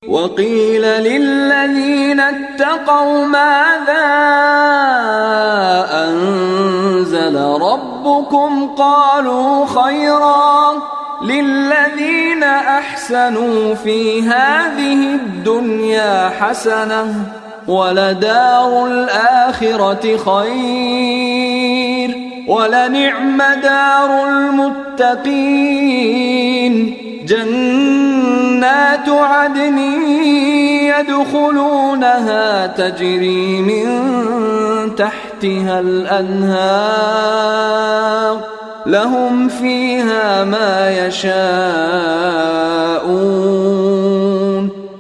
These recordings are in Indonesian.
وقيل للذين اتقوا ماذا أنزل ربكم قالوا خيرا للذين أحسنوا في هذه الدنيا حسنة ولدار الآخرة خير ولنعم دار المتقين جنات عدن يدخلونها تجري من تحتها الأنهار لهم فيها ما يشاءون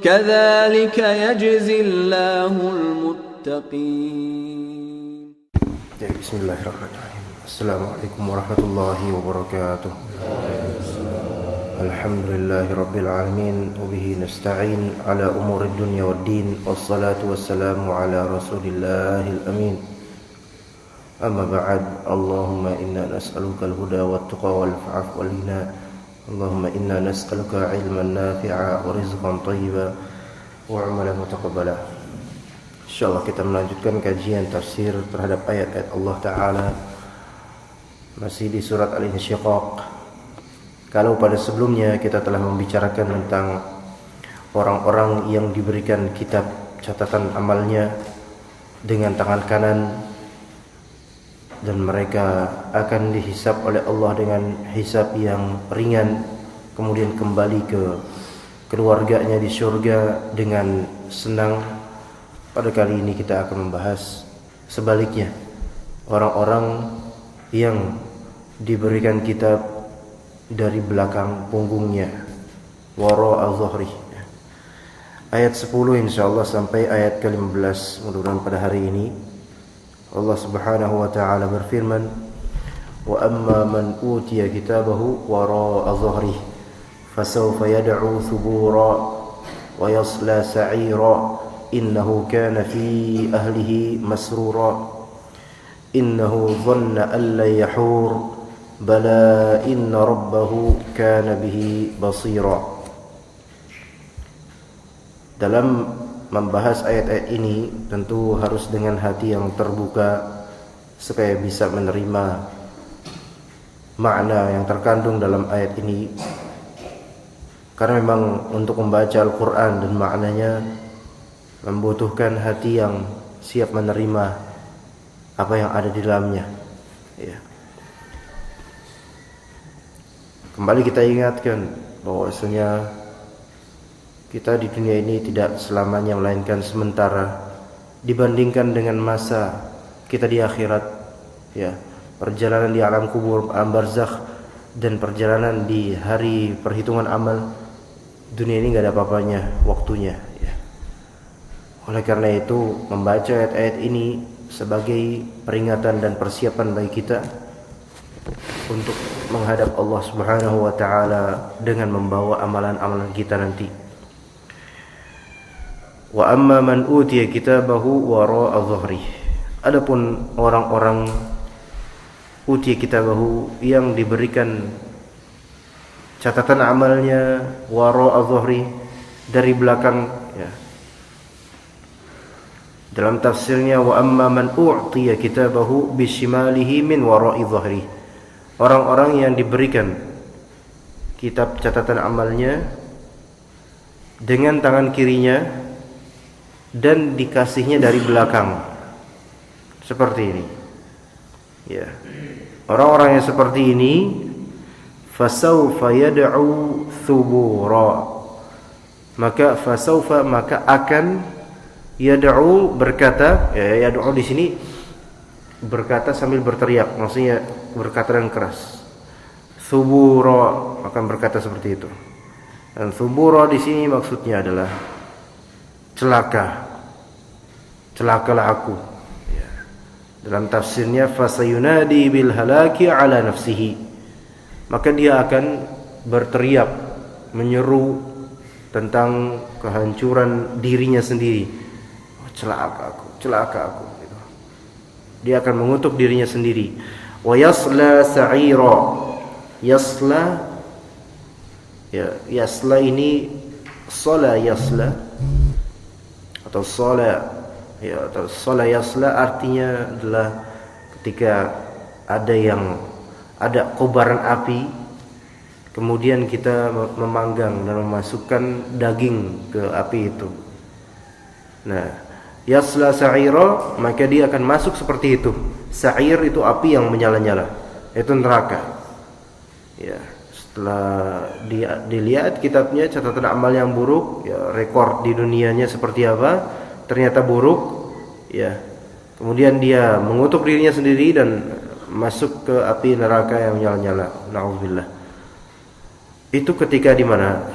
كذلك يجزي الله المتقين. بسم الله الرحمن الرحيم. السلام عليكم ورحمة الله وبركاته. Alhamdulillahi Rabbil Alamin. Wabihi nasta'in ala umuri dunya wad din. Wassalatu wassalamu ala rasulillahil amin. Amma ba'd. Allahumma inna nas'aluka al-huda wat tuqa wal afaf wal ghina. Allahumma inna nas'aluka ilman nafi'a wa rizqan thayyiba wa 'amalan mutaqabbala. Insyaallah kita melanjutkan kajian tafsir terhadap ayat-ayat Allah Ta'ala masih di surat Al-Insyiqaq. Kalau pada sebelumnya kita telah membicarakan tentang orang-orang yang diberikan kitab catatan amalnya dengan tangan kanan dan mereka akan dihisab oleh Allah dengan hisab yang ringan, kemudian kembali ke keluarganya di surga dengan senang. Pada kali ini kita akan membahas sebaliknya, orang-orang yang diberikan kitab dari belakang punggungnya, wara'a zuhri. Ayat 10 insyaallah sampai ayat ke-15 mudah-mudahan pada hari ini. Allah Subhanahu wa taala berfirman, "Wa amma man utiya kitabahu wara'a zuhri fasawfa yad'u thubura wa yasla sa'ira innahu kana fi ahlihi masrura innahu dhanna an la yahur Bala inna rabbahu kana bihi basira." Dalam membahas ayat-ayat ini tentu harus dengan hati yang terbuka supaya bisa menerima makna yang terkandung dalam ayat ini. Karena memang untuk membaca Al-Quran dan maknanya membutuhkan hati yang siap menerima apa yang ada di dalamnya, ya. Kembali kita ingatkan bahwasanya kita di dunia ini tidak selamanya melainkan sementara dibandingkan dengan masa kita di akhirat, ya. Perjalanan di alam kubur, alam barzakh, dan perjalanan di hari perhitungan amal, dunia ini gak ada apa-apanya waktunya, ya. Oleh karena itu membaca ayat-ayat ini sebagai peringatan dan persiapan bagi kita untuk menghadap Allah Subhanahu wa taala dengan membawa amalan-amalan kita nanti. Wa amma man utiya kitabahu wara'a dhuhri. Adapun orang-orang utiya kitabahu yang diberikan catatan amalnya wara'a dhuhri, dari belakang, ya. Dalam tafsirnya wa amma man u'tiya kitabahu bishimalihi min wara'i dhuhri. Orang-orang yang diberikan kitab catatan amalnya dengan tangan kirinya dan dikasihnya dari belakang, seperti ini, ya. Orang-orang yang seperti ini fasawfa yad'u thubura, maka fasawfa, maka akan, yad'u berkata, ya, yad'u di sini berkata sambil berteriak, maksudnya berkata dengan keras. Thubura akan berkata seperti itu. Dan thubura di sini maksudnya adalah celaka. Celakalah aku, ya. Dalam tafsirnya fasayunadi bil halaki ala nafsihi, maka dia akan berteriak menyeru tentang kehancuran dirinya sendiri. Oh, celaka aku, celaka aku. Dia akan mengutuk dirinya sendiri. Wa yasla sa'ira. Yasla, ya, yasla ini Sala yasla atau sala yasla artinya adalah ketika ada kobaran api, kemudian kita memanggang dan memasukkan daging ke api itu. Nah, yasla sa'ira, maka dia akan masuk seperti itu. Sa'ir itu api yang menyala-nyala, itu neraka. Ya, setelah dilihat kitabnya catatan amal yang buruk, ya, rekor di dunianya seperti apa, ternyata buruk, ya. Kemudian dia mengutuk dirinya sendiri dan masuk ke api neraka yang menyala-nyala. Na'udzubillah. Itu ketika di mana?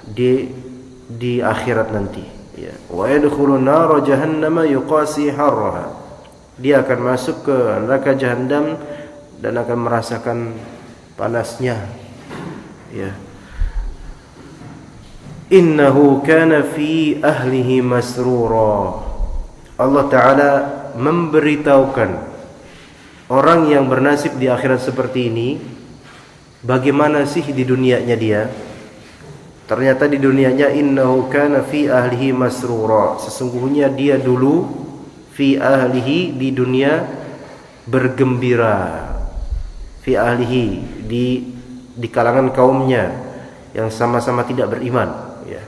Di akhirat nanti, ya. Wa yadkhulun nar jahannam yuqasi harraha. Dia akan masuk ke neraka jahanam dan akan merasakan panasnya, ya. Innahu kana fi ahlihi masrura. Allah Ta'ala memberitahukan orang yang bernasib di akhirat seperti ini, bagaimana sih di dunianya dia. Ternyata di dunianya innahu kana fi ahlihi masrura, sesungguhnya dia dulu fi ahlihi, di dunia bergembira. Fi ahlihi, di kalangan kaumnya yang sama-sama tidak beriman, ya.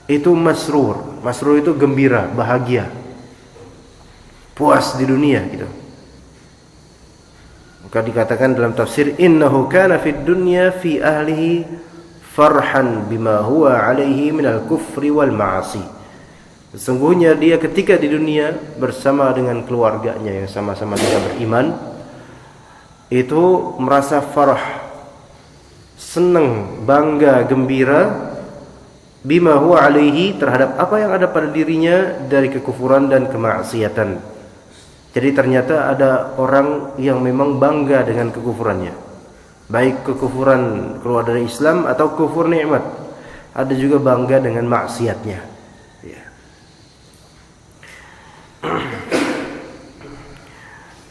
Itu masrur. Masrur itu gembira, bahagia, puas di dunia gitu. Maka dikatakan dalam tafsir innahu kana fid dunya fi ahlihi farhan bima huwa alaihi minal kufri wal ma'asi. Sesungguhnya dia ketika di dunia bersama dengan keluarganya yang sama-sama tidak beriman, itu merasa farah, senang, bangga, gembira bima huwa alaihi, terhadap apa yang ada pada dirinya dari kekufuran dan kemaksiatan. Jadi ternyata ada orang yang memang bangga dengan kekufurannya, baik kekufuran keluar dari Islam atau kufur nikmat. Ada juga bangga dengan maksiatnya, ya.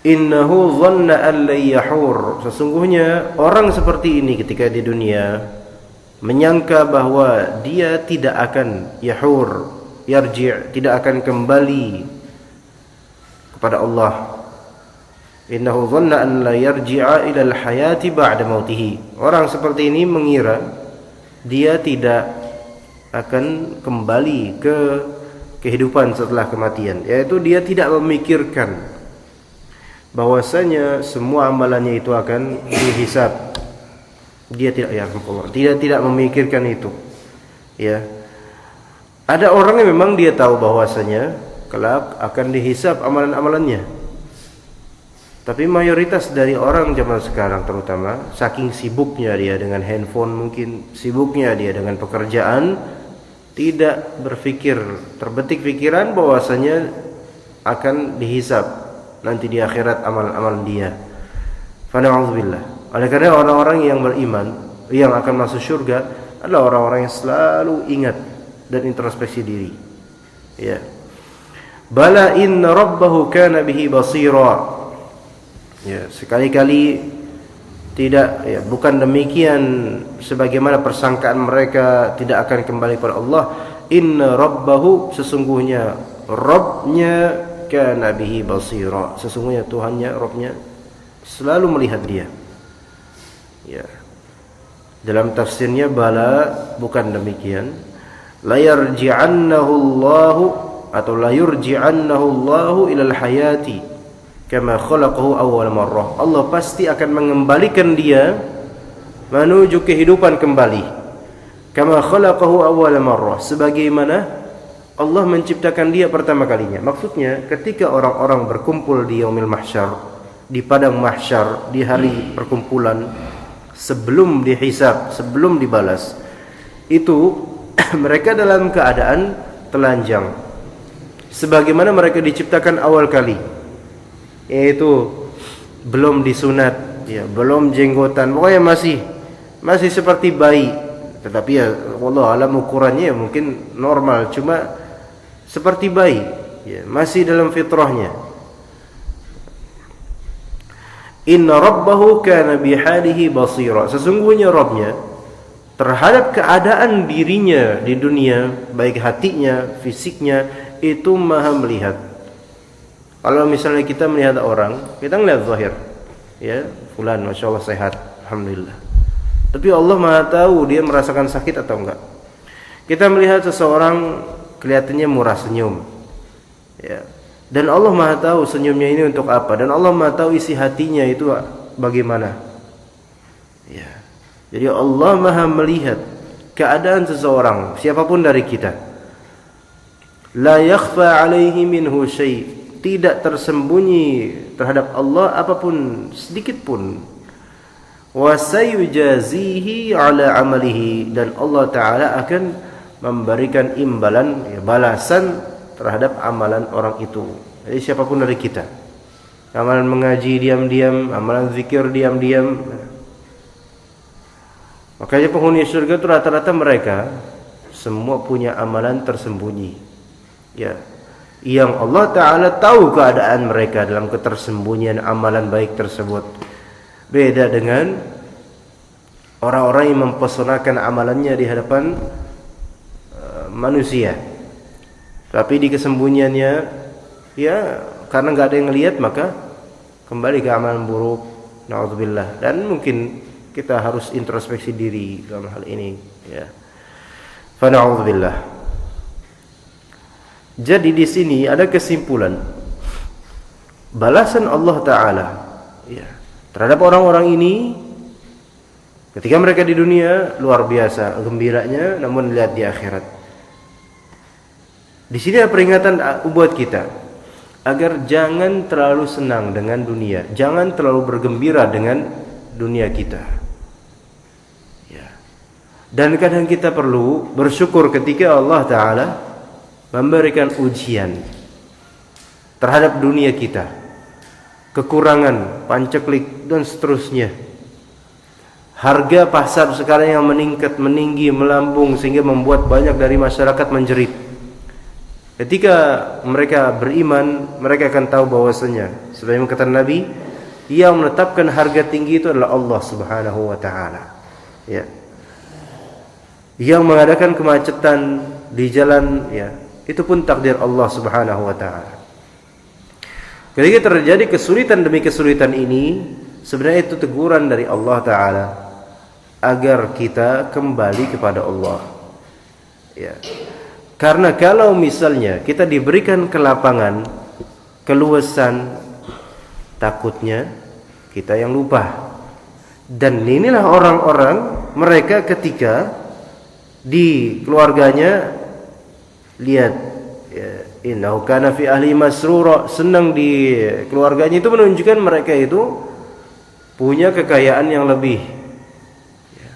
Innahu dhanna an la yahur. Sesungguhnya orang seperti ini ketika di dunia menyangka bahwa dia tidak akan yahur, yarji', tidak akan kembali kepada Allah. Innahu dhanna an la yarji'a ila al-hayati ba'da mautihi. Orang seperti ini mengira dia tidak akan kembali ke kehidupan setelah kematian, yaitu dia tidak memikirkan bahwasanya semua amalannya itu akan dihisab. Dia tidak memikirkan itu, ya. Ada orang yang memang dia tahu bahwasanya kelak akan dihisab amalan-amalannya. Tapi mayoritas dari orang zaman sekarang terutama, saking sibuknya dia dengan handphone, mungkin sibuknya dia dengan pekerjaan, tidak berpikir, terbetik pikiran bahwasanya akan dihisab nanti di akhirat amal-amal dia. Fa na'udzubillah. Oleh karena orang-orang yang beriman, yang akan masuk surga adalah orang-orang yang selalu ingat dan introspeksi diri, ya. Bala inna rabbahu kana bihi basira. Ya, sekali-kali tidak, ya, bukan demikian sebagaimana persangkaan mereka tidak akan kembali kepada Allah. Inna rabbahu, sesungguhnya Rabbnya, kana bihi basira, sesungguhnya Tuhannya, Rabbnya selalu melihat dia, ya. Dalam tafsirnya bala, bukan demikian. La yarji'annahu Allahu, atau la yurji'annahu Allahu ilal hayati kama khalaqahu awwal marrah. Allah pasti akan mengembalikan dia menuju kehidupan kembali. Kama khalaqahu awwal marrah, sebagaimana Allah menciptakan dia pertama kalinya. Maksudnya ketika orang-orang berkumpul di yaumil mahsyar, di padang mahsyar, di hari perkumpulan, sebelum dihisab, sebelum dibalas, itu mereka dalam keadaan telanjang sebagaimana mereka diciptakan awal kali, yaitu belum disunat, ya, belum jenggotan, pokoknya masih seperti bayi. Tetapi ya wallahu alam ukurannya ya mungkin normal, cuma seperti bayi, ya, masih dalam fitrahnya. Inna rabbahu kana bihalihi basira, sesungguhnya Rabbnya terhadap keadaan dirinya di dunia, baik hatinya, fisiknya, itu Maha melihat. Kalau misalnya kita melihat orang, kita melihat zahir, ya, fulan masya Allah sehat, alhamdulillah. Tapi Allah Maha tahu dia merasakan sakit atau enggak. Kita melihat seseorang kelihatannya murah senyum, ya, dan Allah Maha tahu senyumnya ini untuk apa, dan Allah Maha tahu isi hatinya itu bagaimana, ya. Jadi Allah Maha melihat keadaan seseorang, siapapun dari kita. La yakhfa alaihi minhu syai', tidak tersembunyi terhadap Allah apapun sedikit pun. Wa sayujazihi ala amalihi, dan Allah Ta'ala akan memberikan imbalan, ya, balasan terhadap amalan orang itu. Jadi siapapun dari kita, amalan mengaji diam-diam, amalan zikir diam-diam, makanya penghuni surga itu rata-rata mereka semua punya amalan tersembunyi, ya, yang Allah Ta'ala tahu keadaan mereka dalam ketersembunyian amalan baik tersebut. Beda dengan orang-orang yang mempesonakan amalannya di hadapan manusia, tapi di kesembunyiannya, ya, karena nggak ada yang ngelihat, maka kembali ke amalan buruk. Na'udzubillah. Dan mungkin kita harus introspeksi diri dalam hal ini, ya. Fa na'udzubillah. Jadi di sini ada kesimpulan balasan Allah Ta'ala, ya, terhadap orang-orang ini ketika mereka di dunia luar biasa gembiranya, namun lihat di akhirat. Di sini ada peringatan buat kita agar jangan terlalu senang dengan dunia, jangan terlalu bergembira dengan dunia kita. Ya. Dan kadang kita perlu bersyukur ketika Allah Ta'ala memberikan ujian terhadap dunia kita, kekurangan, panceklik, dan seterusnya. Harga pasar sekarang yang meningkat, meninggi, melambung, sehingga membuat banyak dari masyarakat menjerit. Ketika mereka beriman, mereka akan tahu bahwasanya, sebagaimana kata Nabi, yang menetapkan harga tinggi itu adalah Allah Subhanahu wa Ta'ala, ya. Yang mengadakan kemacetan di jalan, ya, itu pun takdir Allah Subhanahu wa Ta'ala. Ketika terjadi kesulitan demi kesulitan ini, sebenarnya itu teguran dari Allah Ta'ala agar kita kembali kepada Allah, ya. Karena kalau misalnya kita diberikan kelapangan, keluasan, takutnya kita yang lupa. Dan inilah orang-orang mereka ketika di keluarganya, lihat, ya, innahu kana fi ahli masrura, senang di keluarganya, itu menunjukkan mereka itu punya kekayaan yang lebih, ya.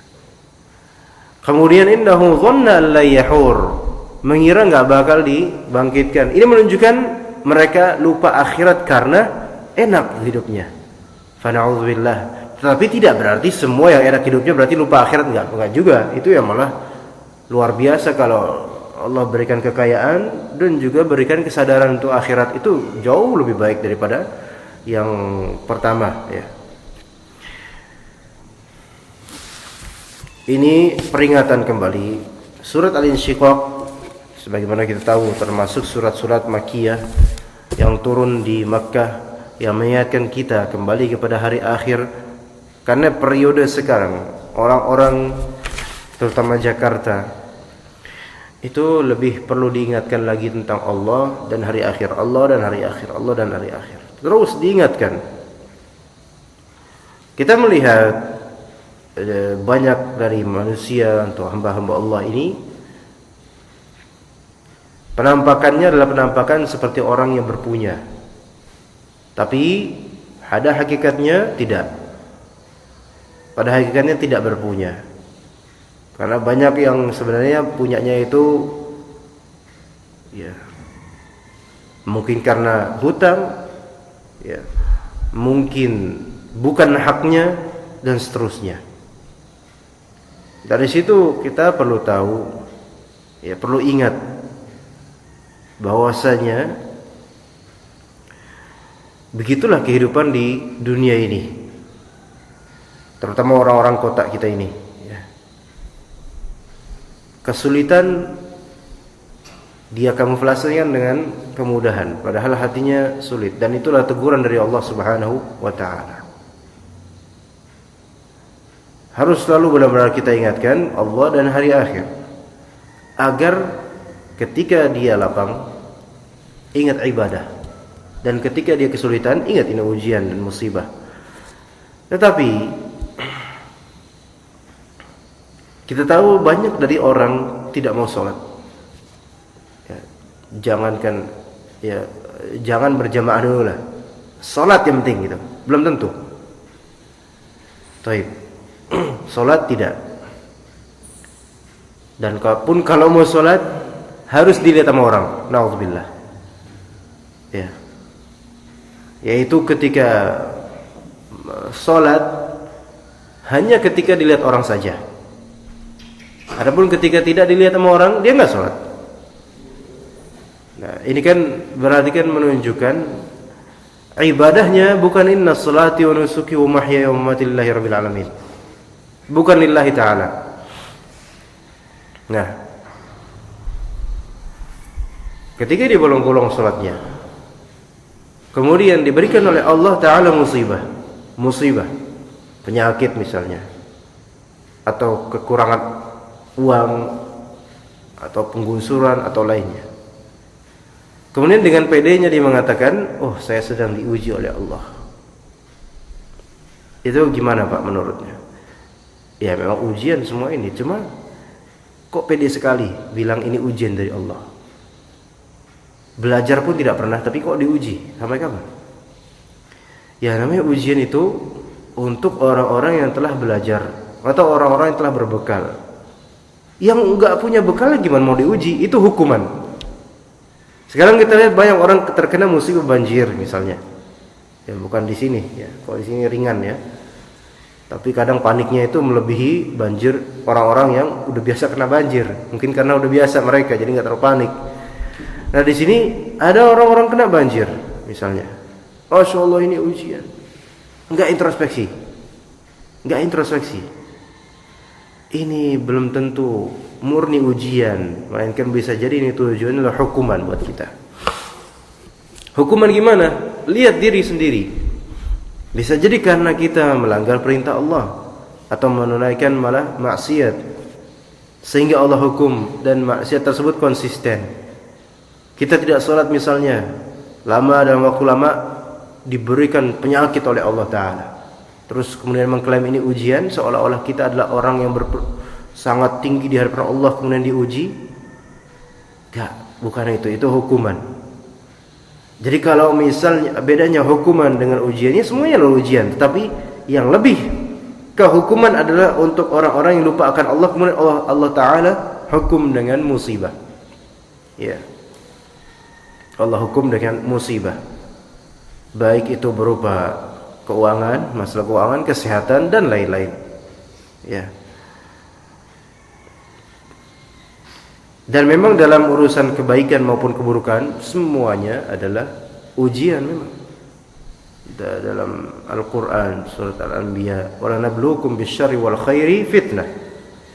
Kemudian innahu dhanna la yahur, mengira nggak bakal dibangkitkan. Ini menunjukkan mereka lupa akhirat karena enak hidupnya. Fa na'udzubillah. Tetapi tidak berarti semua yang enak hidupnya berarti lupa akhirat, enggak juga. Itu yang malah luar biasa kalau Allah berikan kekayaan dan juga berikan kesadaran untuk akhirat, itu jauh lebih baik daripada yang pertama, ya. Ini peringatan kembali. Surat Al-Insyiqaq, sebagaimana kita tahu, termasuk surat-surat Makkiyah yang turun di Makkah, yang mengingatkan kita kembali kepada hari akhir. Karena periode sekarang orang-orang terutama Jakarta itu lebih perlu diingatkan lagi tentang Allah dan hari akhir, Allah dan hari akhir, Allah dan hari akhir. Terus diingatkan. Kita melihat banyak dari manusia atau hamba-hamba Allah ini, penampakannya adalah penampakan seperti orang yang berpunya, tapi pada hakikatnya tidak. Pada hakikatnya tidak berpunya. Karena banyak yang sebenarnya punyanya itu, ya, mungkin karena hutang, ya, mungkin bukan haknya, dan seterusnya. Dari situ kita perlu tahu, ya, perlu ingat bahwasanya begitulah kehidupan di dunia ini, terutama orang-orang kota kita ini, ya. kesulitan dia kamuflasenya dengan kemudahan, padahal hatinya sulit, dan itulah teguran dari Allah Subhanahu wa taala. Harus selalu benar-benar kita ingatkan Allah dan hari akhir, agar ketika dia lapang ingat ibadah, dan ketika dia kesulitan ingat ini ujian dan musibah. Tetapi kita tahu banyak dari orang tidak mau sholat. Jangankan jangan berjamaah dulu lah, sholat yang penting gitu, belum tentu. Taib, sholat tidak. Dan kalaupun kalau mau sholat harus dilihat sama orang, naudzubillah. Yaitu ketika sholat hanya ketika dilihat orang saja. Adapun ketika tidak dilihat sama orang, dia nggak sholat. Nah, ini kan berarti kan menunjukkan ibadahnya bukan inna salati wa nusuki wa mahyaya wa mamati lillahi rabbil alamin, bukan lillahi ta'ala. Nah, ketika dia bolong-bolong salatnya, kemudian diberikan oleh Allah Ta'ala musibah, penyakit misalnya, atau kekurangan uang, atau penggusuran, atau lainnya. Kemudian dengan pedenya dia mengatakan, oh saya sedang diuji oleh Allah. Itu gimana Pak menurutnya? Ya memang ujian semua ini, cuma kok pede sekali bilang ini ujian dari Allah. Belajar pun tidak pernah, tapi kok diuji? Sampai kapan? Ya namanya ujian itu untuk orang-orang yang telah belajar, atau orang-orang yang telah berbekal. Yang enggak punya bekal gimana mau diuji? Itu hukuman. Sekarang kita lihat banyak orang terkena musibah banjir misalnya. Ya bukan di sini ya. Kalau di sini ringan ya. Tapi kadang paniknya itu melebihi banjir orang-orang yang udah biasa kena banjir. Mungkin karena udah biasa mereka jadi enggak terlalu panik. Nah, di sini ada orang-orang kena banjir misalnya. Masya Allah ini ujian. Enggak introspeksi. Ini belum tentu murni ujian, melainkan bisa jadi ini tujuannya adalah hukuman buat kita. Hukuman gimana? Lihat diri sendiri. Bisa jadi karena kita melanggar perintah Allah atau menunaikan malah maksiat, sehingga Allah hukum dan maksiat tersebut konsisten. Kita tidak sholat misalnya, dalam waktu lama diberikan penyakit oleh Allah Ta'ala, terus kemudian mengklaim ini ujian, seolah-olah kita adalah orang yang sangat tinggi di hadapan Allah, kemudian diuji. Enggak, bukan itu hukuman. Jadi kalau misalnya bedanya hukuman dengan ujiannya, semuanya adalah ujian, tetapi yang lebih ke hukuman adalah untuk orang-orang yang lupa akan Allah, kemudian Allah Ta'ala hukum dengan musibah. Ya, Allah hukum dengan musibah, baik itu berupa keuangan, masalah keuangan, kesehatan dan lain-lain. Ya. Dan memang dalam urusan kebaikan maupun keburukan semuanya adalah ujian memang. Dalam Al-Qur'an surat Al-Anbiya, "Wa lanabluukum bisyarri wal khairi fitnah."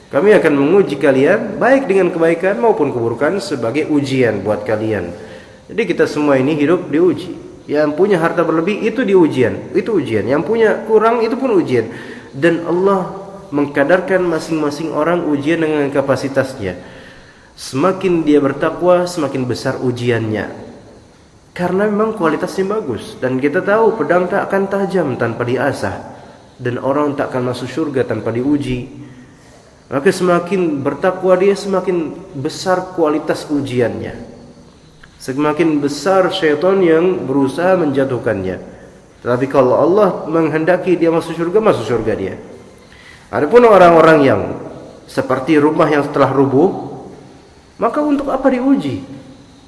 Kami akan menguji kalian baik dengan kebaikan maupun keburukan sebagai ujian buat kalian. Jadi kita semua ini hidup diuji. Yang punya harta berlebih itu diujian, itu ujian. Yang punya kurang itu pun ujian. Dan Allah mengkadarkan masing-masing orang ujian dengan kapasitasnya. Semakin dia bertakwa, semakin besar ujiannya. Karena memang kualitasnya bagus. Dan kita tahu pedang tak akan tajam tanpa diasah, dan orang tak akan masuk surga tanpa diuji. Maka semakin bertakwa dia, semakin besar kualitas ujiannya, semakin besar syaitan yang berusaha menjatuhkannya. Tapi kalau Allah menghendaki dia masuk surga dia. Adapun orang-orang yang seperti rumah yang setelah rubuh, maka untuk apa diuji?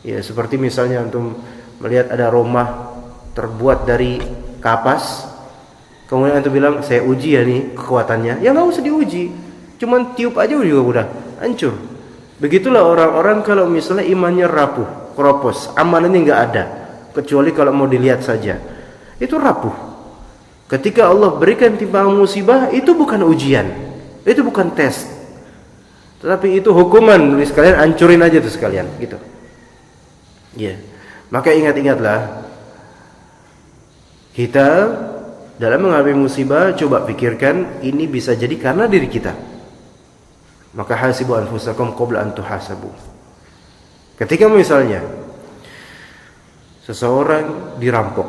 Ya seperti misalnya antum melihat ada rumah terbuat dari kapas, kemudian antum bilang saya uji ya nih kekuatannya. Ya nggak usah diuji, cuman tiup aja juga udah hancur. Begitulah orang-orang kalau misalnya imannya rapuh, keropos, amalannya nggak ada, kecuali kalau mau dilihat saja, itu rapuh. Ketika Allah berikan timbangan musibah, itu bukan ujian, itu bukan tes. Tetapi itu hukuman, sekalian hancurin aja tuh sekalian, gitu. Ya. Maka ingat-ingatlah, kita dalam menghadapi musibah coba pikirkan ini bisa jadi karena diri kita. Maka hasibu anfusakum qabla an tuhasabu. Ketika misalnya seseorang dirampok,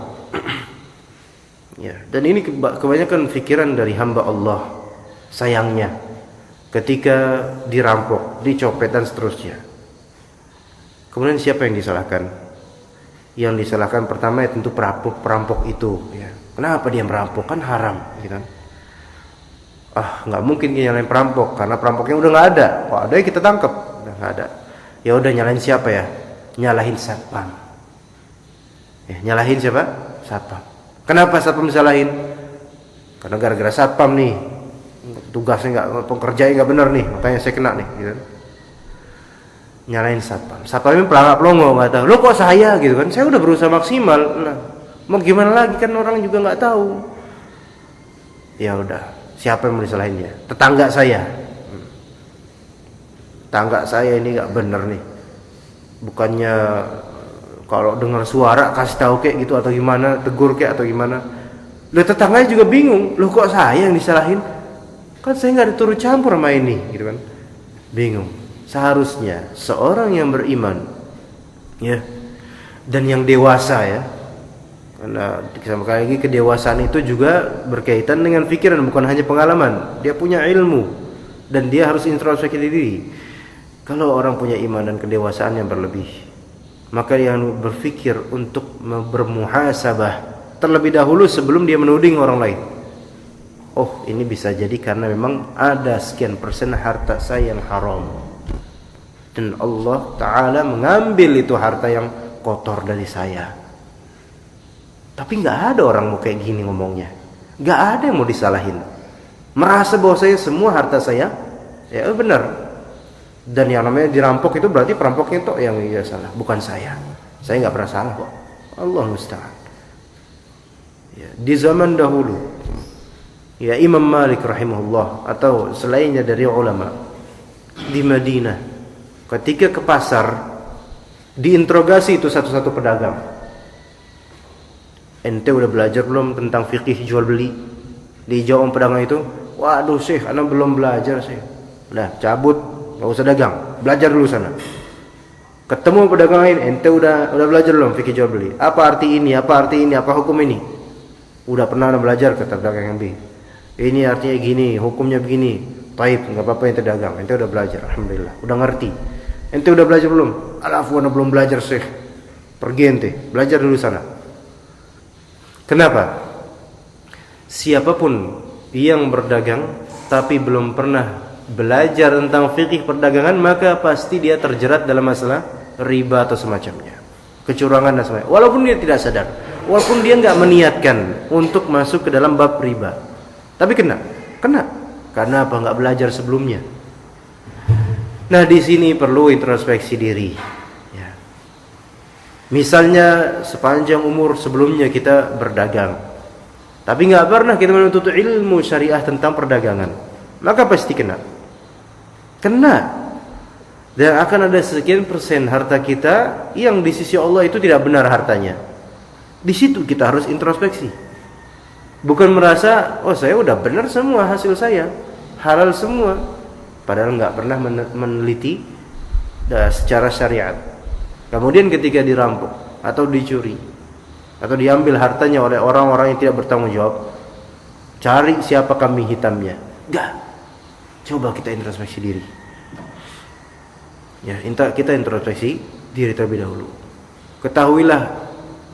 ya, dan ini kebanyakan pikiran dari hamba Allah, sayangnya ketika dirampok, dicopet dan seterusnya. Kemudian siapa yang disalahkan? Yang disalahkan pertama ya tentu perampok itu, ya. Kenapa dia merampok? Kan haram, gitu kan? Nggak mungkin nyalain perampok karena perampoknya udah nggak ada. Ada ya kita tangkap, udah nggak ada. Ya udah, nyalain siapa ya? Nyalahin satpam. Ya, nyalahin siapa? Satpam. Kenapa satpam disalahin? Karena gara-gara satpam nih, tugasnya nggak, pekerjaannya nggak benar nih, makanya saya kena nih, gitu. Nyalain satpam. Satpamnya pelangak-pelongo, nggak tahu. Lo kok saya, gitu kan? Saya udah berusaha maksimal. Nah, mau gimana lagi, kan orang juga nggak tahu. Ya udah, siapa yang mau disalahin dia? Tetangga saya. Tetangga saya ini nggak benar nih. Bukannya kalau dengar suara kasih tahu kayak gitu atau gimana, tegur kayak atau gimana. Loh, tetangganya juga bingung. Loh, kok saya yang disalahin? Kan saya nggak diturut campur sama ini, gitu kan? Bingung. Seharusnya seorang yang beriman, ya, dan yang dewasa, ya, karena sekali lagi kedewasaan itu juga berkaitan dengan pikiran, bukan hanya pengalaman. Dia punya ilmu dan dia harus introspeksi diri. Kalau orang punya iman dan kedewasaan yang berlebih, maka dia berpikir untuk bermuhasabah terlebih dahulu sebelum dia menuding orang lain. Oh, ini bisa jadi karena memang ada sekian persen harta saya yang haram, dan Allah Ta'ala mengambil itu harta yang kotor dari saya. Tapi gak ada orang mau kayak gini ngomongnya. Gak ada yang mau disalahin. Merasa bahwa saya semua harta saya, ya benar. Dan yang namanya dirampok itu berarti perampoknya itu yang dia salah, bukan saya. Saya gak pernah salah kok. Allah musta'an. Ya, di zaman dahulu, ya, Imam Malik rahimahullah atau selainnya dari ulama di Madinah, ketika ke pasar, diinterogasi itu satu-satu pedagang. Ente udah belajar belum tentang fikih jual beli? Dijawab pedagang itu, waduh Syekh, ana belum belajar Syekh. Udah cabut, gak usah dagang, belajar dulu sana. Ketemu pedagang lain, ente udah belajar belum fikih jual beli? Apa arti ini? Apa arti ini? Apa hukum ini? Udah pernah belajar, kata pedagang yang B. Ini artinya gini, hukumnya begini. Taib, nggak apa-apa ente dagang, ente udah belajar, alhamdulillah, udah ngerti. Ente udah belajar belum? Alafu ana belum belajar Syekh. Pergi ente, belajar dulu sana. Kenapa? Siapapun yang berdagang tapi belum pernah belajar tentang fikih perdagangan, maka pasti dia terjerat dalam masalah riba atau semacamnya, kecurangan dan semacamnya. Walaupun dia tidak sadar, walaupun dia nggak meniatkan untuk masuk ke dalam bab riba, tapi kena. Karena apa? Nggak belajar sebelumnya. Nah, di sini perlu introspeksi diri. Ya. Misalnya sepanjang umur sebelumnya kita berdagang, tapi nggak pernah kita menuntut ilmu syariah tentang perdagangan, maka pasti kena. Dan akan ada sekian persen harta kita yang di sisi Allah itu tidak benar hartanya. Di situ kita harus introspeksi. Bukan merasa, oh saya udah benar semua hasil saya, halal semua, padahal nggak pernah meneliti secara syariat. Kemudian ketika dirampok atau dicuri atau diambil hartanya oleh orang-orang yang tidak bertanggung jawab, cari siapa kambing hitamnya. Enggak. Coba kita introspeksi diri. Ya, kita introspeksi diri terlebih dahulu. Ketahuilah,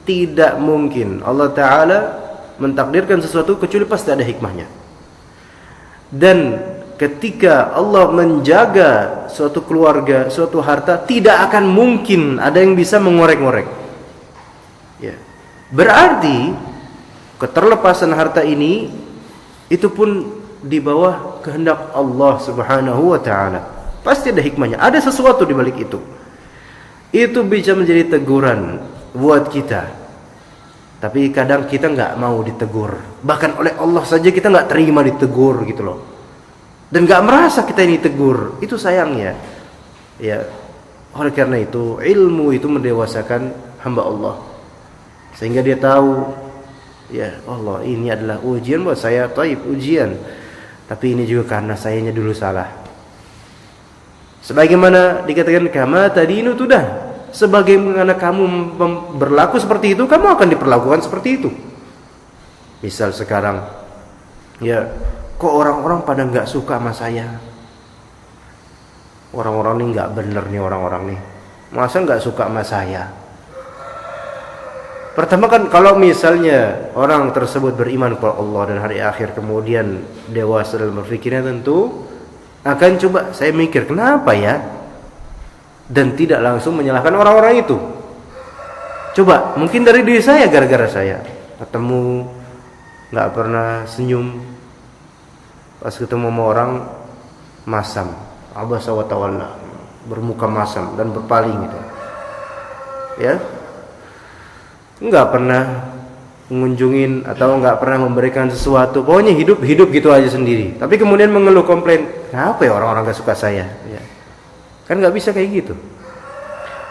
tidak mungkin Allah Ta'ala mentakdirkan sesuatu kecuali pasti ada hikmahnya. Dan ketika Allah menjaga suatu keluarga, suatu harta, tidak akan mungkin ada yang bisa mengorek-ngorek. Ya. Berarti keterlepasan harta ini itu pun di bawah kehendak Allah Subhanahu wa Ta'ala. Pasti ada hikmahnya, ada sesuatu di balik itu. Itu bisa menjadi teguran buat kita. Tapi kadang kita nggak mau ditegur. Bahkan oleh Allah saja kita nggak terima ditegur, gitu loh. dan nggak merasa kita ini tegur. Itu sayangnya. Ya, oleh karena itu ilmu itu mendewasakan hamba Allah, sehingga dia tahu, ya Allah, ini adalah ujian buat saya, taib ujian, tapi ini juga karena sayanya dulu salah. Sebagaimana dikatakan kama tadinu tudah, sebagaimana kamu berlaku seperti itu, kamu akan diperlakukan seperti itu. Misal sekarang, ya kok orang-orang pada nggak suka sama saya? Orang-orang ini nggak bener nih, orang-orang nih masa nggak suka sama saya? Pertama kan kalau misalnya orang tersebut beriman kepada Allah dan hari akhir, kemudian dewasa dalam berpikirnya, tentu akan coba saya mikir kenapa ya, dan tidak langsung menyalahkan orang-orang itu. Coba mungkin dari diri saya, gara-gara saya ketemu nggak pernah senyum, pas ketemu sama orang masam, abasa wa tawalla, bermuka masam dan berpaling gitu. Ya, nggak pernah mengunjungin atau nggak pernah memberikan sesuatu, pokoknya hidup gitu aja sendiri. Tapi kemudian mengeluh, komplain, kenapa ya orang-orang nggak suka saya? Ya, kan nggak bisa kayak gitu.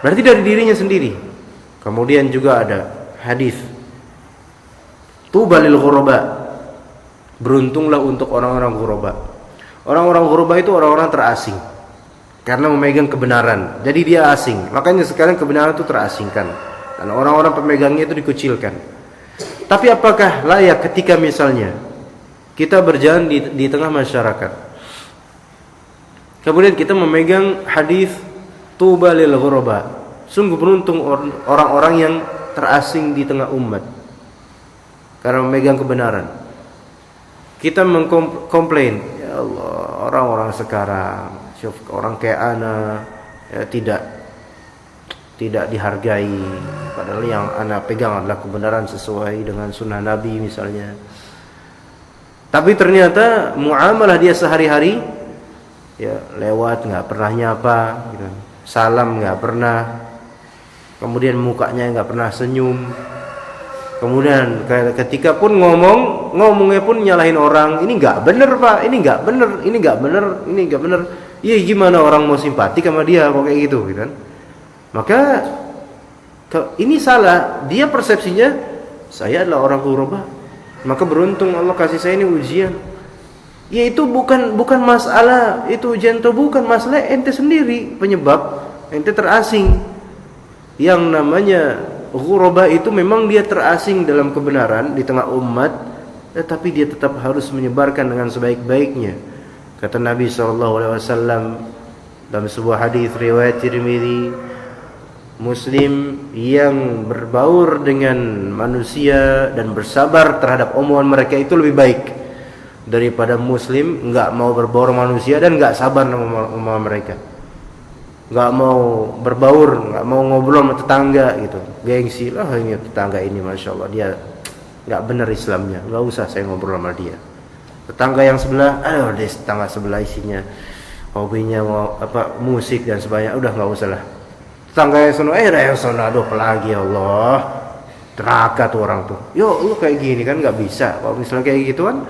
Berarti dari dirinya sendiri. Kemudian juga ada hadis, tuba lil ghuraba, beruntunglah untuk orang-orang ghuraba. Orang-orang ghuraba itu orang-orang terasing karena memegang kebenaran, jadi dia asing. Makanya sekarang kebenaran itu terasingkan dan orang-orang pemegangnya itu dikucilkan. Tapi apakah layak ketika misalnya kita berjalan di tengah masyarakat, kemudian kita memegang hadis tuba lil ghuraba, sungguh beruntung orang-orang yang terasing di tengah umat karena memegang kebenaran. Kita mengkomplain, ya Allah, orang-orang sekarang, orang kayak ana, ya, tidak dihargai, padahal yang ana pegang adalah kebenaran sesuai dengan sunnah Nabi misalnya. Tapi ternyata muamalah dia sehari-hari, ya lewat nggak pernah nyapa, gitu. Salam nggak pernah, kemudian mukanya nggak pernah senyum. Kemudian ketika pun ngomongnya pun nyalahin orang, ini nggak bener pak, ini nggak bener, ini nggak bener, ini nggak bener. Iya, gimana orang mau simpati sama dia kok kayak gitu, gitu kan? Maka ini salah, dia persepsinya saya adalah orang ghuraba, maka beruntung Allah kasih saya ini ujian. Ya itu bukan masalah, itu ujian itu bukan masalah ente sendiri penyebab, ente terasing. Yang namanya ghuraba itu memang dia terasing dalam kebenaran di tengah umat, tetapi dia tetap harus menyebarkan dengan sebaik-baiknya. Kata Nabi SAW dalam sebuah hadis riwayat Tirmidzi, Muslim yang berbaur dengan manusia dan bersabar terhadap omongan mereka itu lebih baik daripada Muslim nggak mau berbaur manusia dan nggak sabar sama omongan mereka, nggak mau berbaur, nggak mau ngobrol sama tetangga gitu, gengsi lah, ini tetangga ini masya Allah dia nggak benar Islamnya, nggak usah saya ngobrol sama dia. Tetangga yang sebelah, dia tetangga sebelah isinya hobinya mau musik dan sebagainya, udah nggak usah lah. Tetangga yang sono, aduh apalagi ya Allah, neraka tuh orang tuh. Yo lu kayak gini kan nggak bisa. Kalau misalnya kayak gitu kan,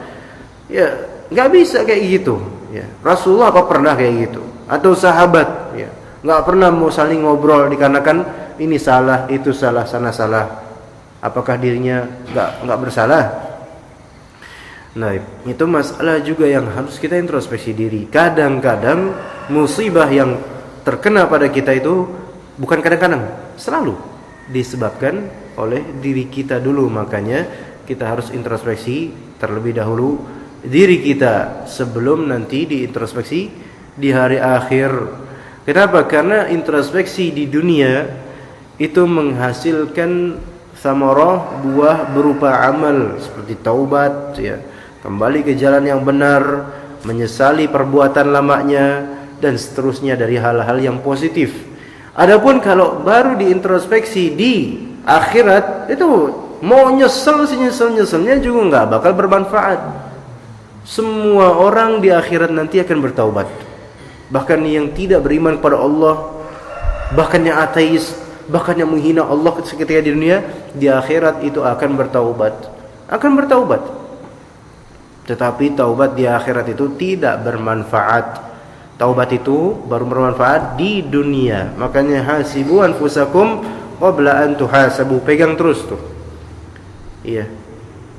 ya nggak bisa kayak gitu. Ya Rasulullah apa pernah kayak gitu? Atau sahabat, ya nggak pernah mau saling ngobrol dikarenakan ini salah, itu salah, sana salah. Apakah dirinya nggak bersalah? Nah itu masalah juga yang harus kita introspeksi diri. Kadang-kadang musibah yang terkena pada kita itu bukan kadang-kadang, selalu disebabkan oleh diri kita dulu. Makanya kita harus introspeksi terlebih dahulu diri kita sebelum nanti diintrospeksi di hari akhir. Kenapa? Karena introspeksi di dunia itu menghasilkan samarah, buah berupa amal seperti taubat, ya, kembali ke jalan yang benar, menyesali perbuatan lamanya dan seterusnya dari hal-hal yang positif. Adapun kalau baru diintrospeksi di akhirat, itu mau nyesel nyeselnya juga nggak bakal bermanfaat. Semua orang di akhirat nanti akan bertaubat. Bahkan yang tidak beriman kepada Allah, bahkan yang ateis, bahkan yang menghina Allah ketika di dunia, di akhirat itu akan bertaubat. Tetapi taubat di akhirat itu tidak bermanfaat. Taubat itu baru bermanfaat di dunia. Makanya hasibu anfusakum qabla an tuhasabu. Pegang terus tuh. Iya.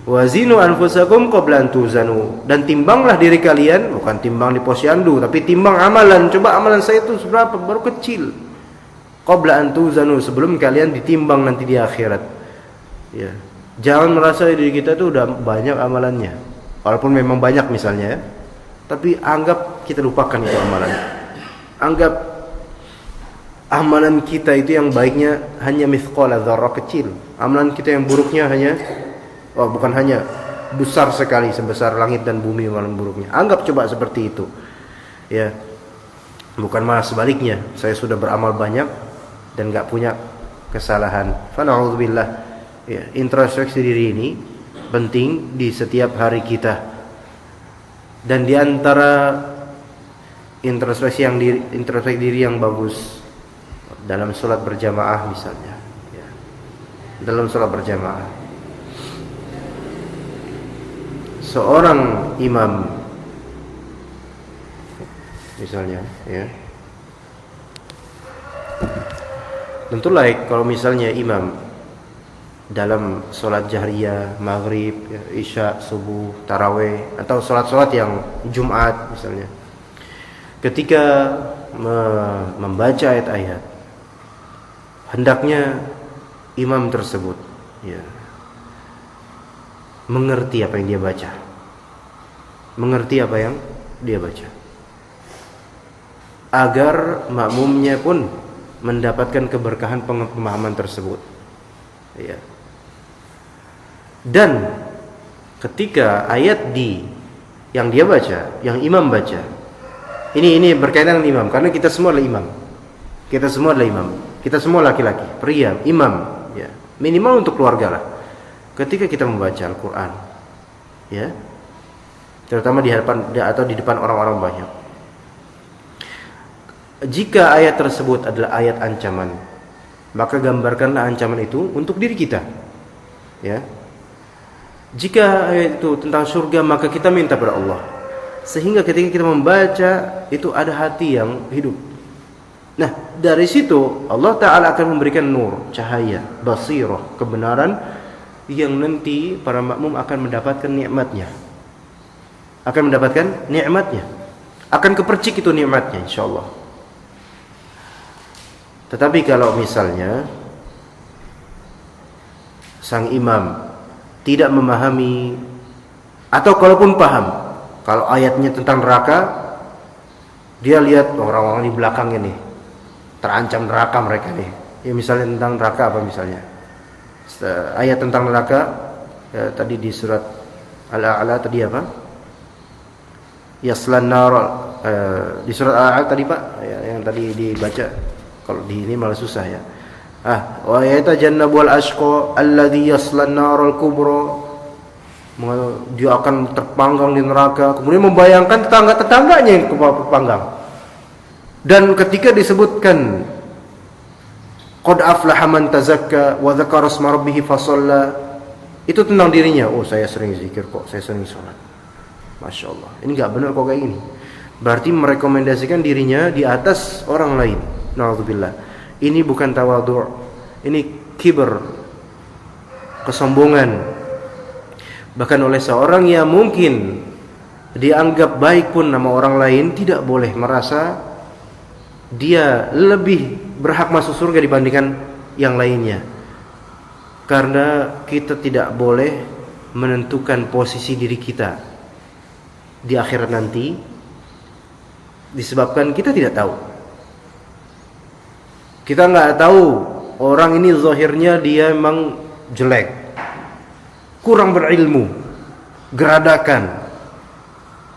Wazinu anfusakum qabla an tuzanu. Dan timbanglah diri kalian, bukan timbang di posyandu, tapi timbang amalan. Coba amalan saya itu seberapa? Baru kecil. Qabla an tuzanu, sebelum kalian ditimbang nanti di akhirat. Ya. Jangan merasa diri kita itu udah banyak amalannya. Walaupun memang banyak misalnya ya. Tapi anggap kita lupakan itu amalan. Anggap amalan kita itu yang baiknya hanya mithqala dzarrah, kecil. Amalan kita yang buruknya bukan hanya, besar sekali, sebesar langit dan bumi amalan buruknya. Anggap coba seperti itu. Ya. Bukan malah sebaliknya. Saya sudah beramal banyak dan enggak punya kesalahan. Fa na'udzubillah. Ya, introspeksi diri ini penting di setiap hari kita. Dan di antara introspeksi diri yang bagus dalam sholat berjamaah misalnya, ya. Dalam sholat berjamaah, seorang imam misalnya, ya, tentu like kalau misalnya imam dalam sholat jahriyah, maghrib, ya, isya, subuh, taraweh, atau sholat-sholat yang Jumat misalnya, ketika membaca ayat-ayat, hendaknya imam tersebut ya mengerti apa yang dia baca, agar makmumnya pun mendapatkan keberkahan pemahaman tersebut. Ya. Dan ketika ayat yang dia baca, yang imam baca, ini berkaitan dengan imam, karena kita semua adalah imam, kita semua laki-laki, pria, imam, ya. Minimal untuk keluarga lah. Ketika kita membaca Al-Quran, ya, terutama di depan orang-orang banyak, jika ayat tersebut adalah ayat ancaman, maka gambarkanlah ancaman itu untuk diri kita, ya. Jika ayat itu tentang surga, maka kita minta kepada Allah, sehingga ketika kita membaca itu ada hati yang hidup. Nah, dari situ Allah Ta'ala akan memberikan nur, cahaya, basirah, kebenaran, yang nanti para makmum akan mendapatkan nikmatnya. Akan kepercik itu nikmatnya, insyaallah. Tetapi kalau misalnya sang imam tidak memahami, atau kalaupun paham, kalau ayatnya tentang neraka, dia lihat orang-orang di belakang ini terancam neraka mereka nih. Ya misalnya tentang neraka apa misalnya? Ayat tentang neraka ya, tadi di surat Al-A'la tadi apa? Yaslan nar, di surat Al-A'la tadi Pak, ya, yang tadi dibaca. Kalau di ini malah susah ya. Wa yatajannabul ashqa alladhi yaslan narul kubra. Dia akan terpanggang di neraka. Kemudian membayangkan tetangga-tetangganya yang kepanggang. Dan ketika disebutkan qad aflaha man tazakka wa dzakara isma rabbih fasalla, itu tentang dirinya. Oh, saya sering zikir kok, saya sering salat. Masya Allah. Ini enggak benar kok kayak gini. Berarti merekomendasikan dirinya di atas orang lain. Na'udzubillah. Ini bukan tawadhu', ini kibar, kesombongan. Bahkan oleh seorang yang mungkin dianggap baik pun nama orang lain, tidak boleh merasa dia lebih berhak masuk surga dibandingkan yang lainnya. Karena kita tidak boleh menentukan posisi diri kita di akhirat nanti, disebabkan kita tidak tahu. Kita nggak tahu orang ini zahirnya dia memang jelek, kurang berilmu, geradakan.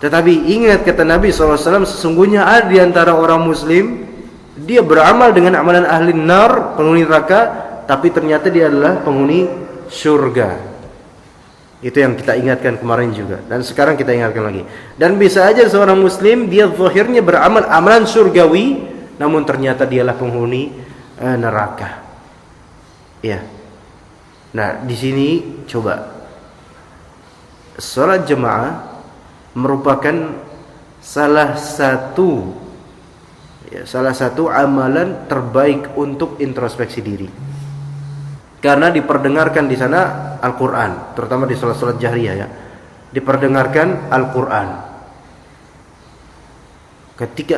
Tetapi ingat kata Nabi SAW, sesungguhnya ada di antara orang muslim, dia beramal dengan amalan ahli nar, penghuni neraka, tapi ternyata dia adalah penghuni surga. Itu yang kita ingatkan kemarin juga, dan sekarang kita ingatkan lagi. Dan bisa aja seorang muslim dia zahirnya beramal amalan surgawi, namun ternyata dialah penghuni neraka. Ya. Nah, di sini coba salat jemaah merupakan salah satu amalan terbaik untuk introspeksi diri. Karena diperdengarkan di sana Al-Qur'an, terutama di salat-salat jahriyah ya. Diperdengarkan Al-Qur'an.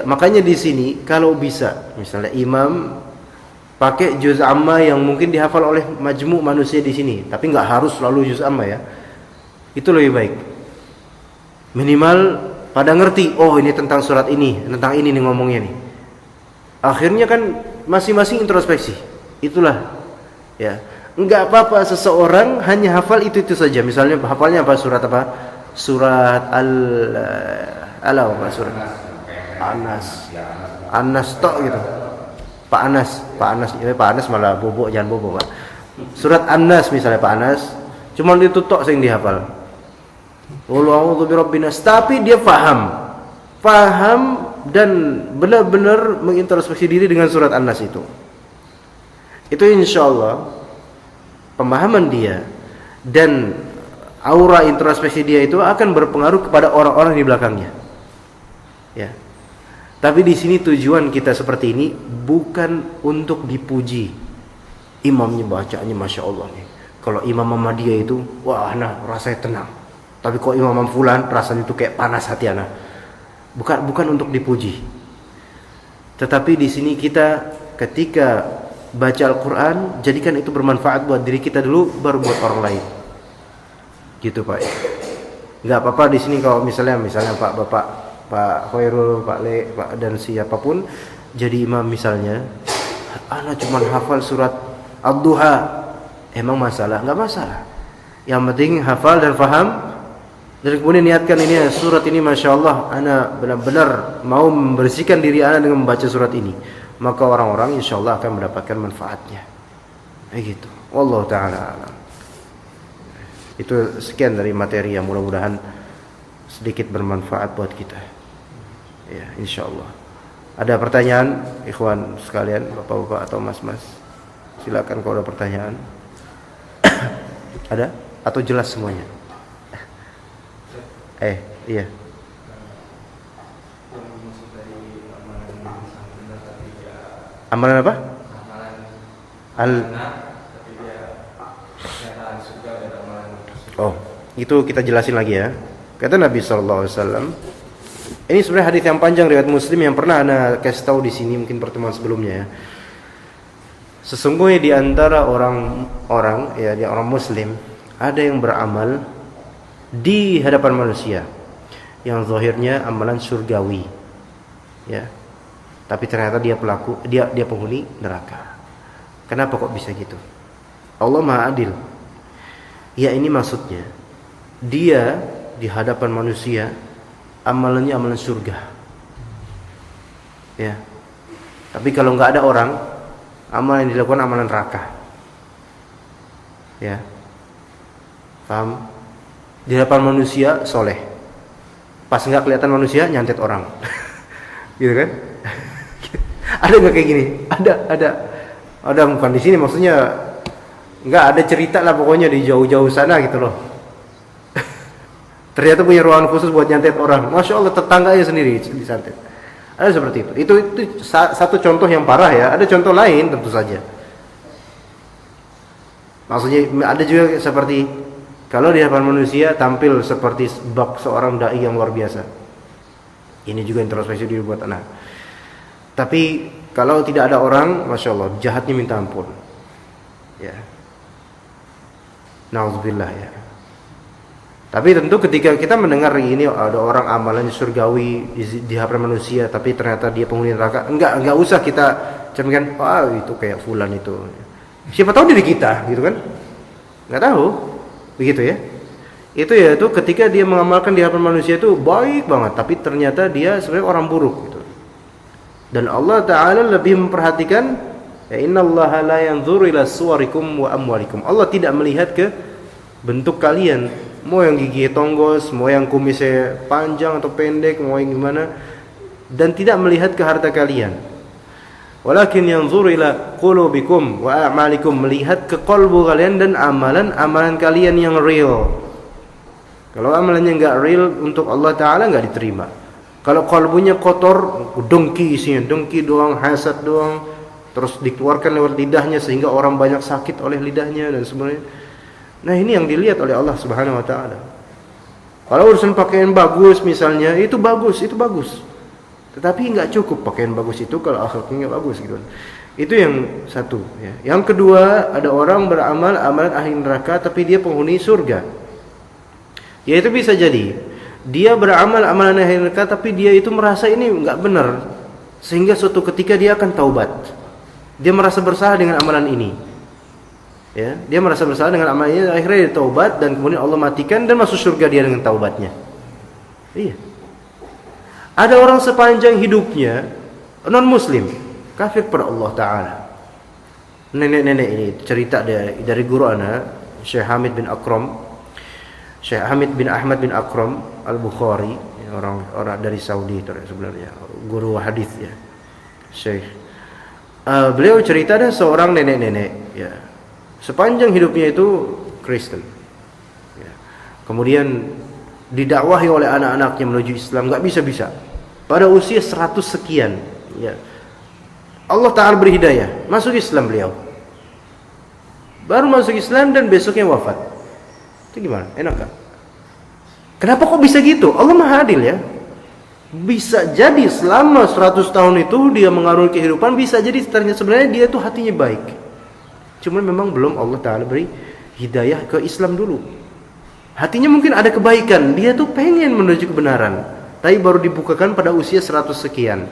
Makanya di sini kalau bisa misalnya imam pakai juz amma yang mungkin dihafal oleh majmu' manusia di sini, tapi nggak harus selalu juz amma ya. Itu lebih baik. Minimal pada ngerti, oh ini tentang surat ini, tentang ini nih ngomongnya nih. Akhirnya kan masing-masing introspeksi. Itulah ya. Enggak apa-apa seseorang hanya hafal itu saja. Misalnya hafalnya apa, surat apa? Surat surat Anas tok gitu. Pak Anas malah bobok, jangan bobok Pak. Surat An-Nas misalnya Pak Anas, cuma itu tok yang dihafal. Qul a'udzu birabbin nas, tapi dia paham dan benar-benar mengintrospeksi diri dengan surat An-Nas itu. Itu insyaallah pemahaman dia dan aura introspeksi dia itu akan berpengaruh kepada orang-orang di belakangnya. Ya. Tapi di sini tujuan kita seperti ini bukan untuk dipuji. Imamnya bacanya Masya Allah nih. Kalau Imam Muhammadiyah itu, wah nah rasanya tenang. Tapi kalau Imam Fulan rasanya itu kayak panas hati anak. Bukan untuk dipuji. Tetapi di sini kita ketika baca Al-Quran, jadikan itu bermanfaat buat diri kita dulu, baru buat orang lain. Gitu Pak. Nggak apa-apa di sini kalau misalnya Pak Khairul, Pak Le, Pak dan siapapun jadi imam misalnya, ana cuma hafal surat Ad-Duha, emang masalah? Nggak masalah. Yang penting hafal dan faham, dan kemudian niatkan ini surat ini Masya Allah, ana benar-benar mau membersihkan diri ana dengan membaca surat ini, maka orang-orang insya Allah akan mendapatkan manfaatnya. Begitu. Wallahu ta'ala alam. Itu sekian dari materi yang mudah-mudahan sedikit bermanfaat buat kita. Ya, insyaallah. Ada pertanyaan, ikhwan sekalian, bapak-bapak atau mas-mas? Silakan kalau ada pertanyaan. Ada? Atau jelas semuanya? Iya. Amalan apa? Oh, itu kita jelasin lagi ya. Kata Nabi SAW. Ini sebenarnya hadis yang panjang riwayat Muslim yang pernah ana kasih tahu di sini mungkin pertemuan sebelumnya ya. Sesungguhnya di antara orang Muslim ada yang beramal di hadapan manusia yang zahirnya amalan surgawi, ya. Tapi ternyata dia penghuni neraka. Kenapa kok bisa gitu? Allah Maha Adil. Ya ini maksudnya dia di hadapan manusia amalannya amalan surga, ya. Tapi kalau nggak ada orang, amalan yang dilakukan amalan neraka, ya. Paham? Di hadapan manusia soleh, pas nggak kelihatan manusia nyantet orang, gitu kan? Ada nggak kayak gini? Ada bukan di sini, maksudnya nggak ada cerita lah pokoknya di jauh-jauh sana gitu loh. Ternyata punya ruangan khusus buat nyantet orang. Masya Allah, tetangganya sendiri disantet. Ada seperti itu. Itu satu contoh yang parah ya. Ada contoh lain tentu saja. Maksudnya ada juga seperti kalau di hadapan manusia tampil seperti bak seorang dai yang luar biasa. Ini juga introspeksi diri buat anak. Tapi kalau tidak ada orang, Masya Allah, jahatnya minta ampun. Ya. Nauzubillah ya. Tapi tentu ketika kita mendengar ini ada orang amalannya surgawi di hadapan manusia, tapi ternyata dia penghuni neraka, enggak usah kita cerminkan, itu kayak fulan itu. Siapa tahu diri kita, gitu kan? Enggak tahu, begitu ya. Itu ya itu ketika dia mengamalkan di hadapan manusia itu baik banget, tapi ternyata dia sebenarnya orang buruk, gitu. Dan Allah Taala lebih memperhatikan, ya innallaha la yanzuru ila suwarikum wa amwalikum. Allah tidak melihat ke bentuk kalian. Mau yang gigi tonggos, mau yang kumisnya panjang atau pendek, mau yang gimana, dan tidak melihat ke harta kalian. Walakin yanzuru ila qulubikum wa a'malikum, melihat ke qalbu kalian dan amalan-amalan kalian yang real. Kalau amalannya nggak real untuk Allah Ta'ala, nggak diterima. Kalau kalbunya kotor, dengki isinya, dengki doang, hasad doang, terus dikeluarkan lewat lidahnya sehingga orang banyak sakit oleh lidahnya dan sebenarnya. Nah, ini yang dilihat oleh Allah Subhanahu Wa Ta'ala. Kalau urusan pakaian bagus misalnya, itu bagus. Tetapi nggak cukup pakaian bagus itu kalau akhlaknya nggak bagus gitu. Itu yang satu. Ya. Yang kedua, ada orang beramal amalan ahli neraka tapi dia penghuni surga. Yaitu bisa jadi dia beramal amalan ahli neraka tapi dia itu merasa ini nggak benar, sehingga suatu ketika dia akan taubat. Dia merasa bersalah dengan amalan ini. Ya, dia merasa bersalah dengan amalnya, akhirnya dia taubat dan kemudian Allah matikan dan masuk surga dia dengan taubatnya. Iya. Ada orang sepanjang hidupnya non muslim, kafir pada Allah Ta'ala. Nenek-nenek ini cerita dari guru ana, Syekh Hamid bin Ahmad bin Akram Al-Bukhari, orang dari Saudi itu sebenarnya, guru hadis ya. Syekh beliau cerita ada seorang nenek-nenek ya. Sepanjang hidupnya itu Kristen ya. Kemudian didakwahi oleh anak-anaknya menuju Islam, nggak bisa-bisa. Pada usia 100 sekian ya, Allah Ta'ala beri hidayah, masuk Islam beliau. Baru masuk Islam dan besoknya wafat. Itu gimana? Enak kan? Kenapa kok bisa gitu? Allah Maha Adil ya. Bisa jadi selama 100 tahun itu dia mengarungi kehidupan, bisa jadi ternyata sebenarnya dia tuh hatinya baik. Cuman memang belum Allah Ta'ala beri hidayah ke Islam dulu. Hatinya mungkin ada kebaikan, dia tuh pengen menuju kebenaran, tapi baru dibukakan pada usia 100 sekian.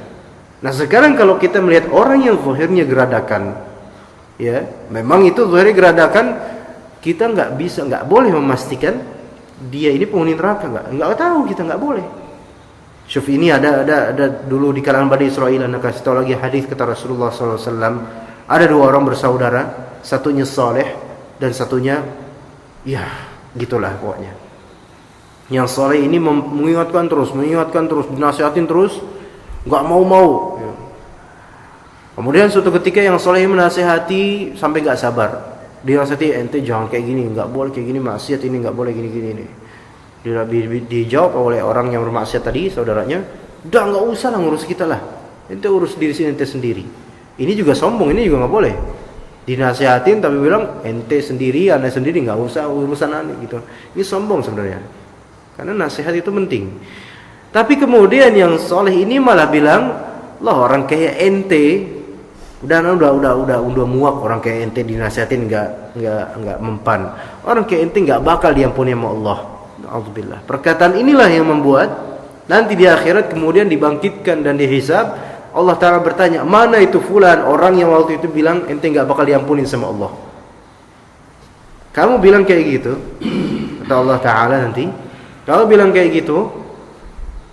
Nah sekarang kalau kita melihat orang yang zahirnya geradakan, ya memang itu zahirnya geradakan, kita nggak boleh memastikan dia ini penghuni neraka, nggak tahu, kita nggak boleh. Syuf ini ada dulu di kalangan Bani Israel, anak kasih tahu lagi hadis kata Rasulullah SAW, ada dua orang bersaudara, satunya saleh dan satunya ya gitulah pokoknya. Yang saleh ini mengingatkan terus, dinasihatin terus, nggak mau. Ya. Kemudian suatu ketika yang saleh menasihati sampai nggak sabar, dia nasihati, ente jangan kayak gini, nggak boleh kayak gini, maksiat ini nggak boleh gini. Dijawab oleh orang yang bermaksiat tadi, saudaranya, udah nggak usah lah ngurus kita lah, ente urus diri ente sendiri. Ini juga sombong, ini juga nggak boleh. Dinasihatin tapi bilang ente sendiri, anda sendiri, nggak usah urusan anda gitu. Ini sombong sebenarnya. Karena nasihat itu penting. Tapi kemudian yang soleh ini malah bilang, lah orang kayak ente, udah muak orang kayak ente dinasihatin nggak mempan. Orang kayak ente nggak bakal diampuni sama Allah. Alhamdulillah. Perkataan inilah yang membuat nanti di akhirat kemudian dibangkitkan dan dihisab. Allah Ta'ala bertanya, mana itu fulan, orang yang waktu itu bilang ente gak bakal diampunin sama Allah. Kamu bilang kayak gitu, kata Allah Ta'ala nanti, kalau bilang kayak gitu,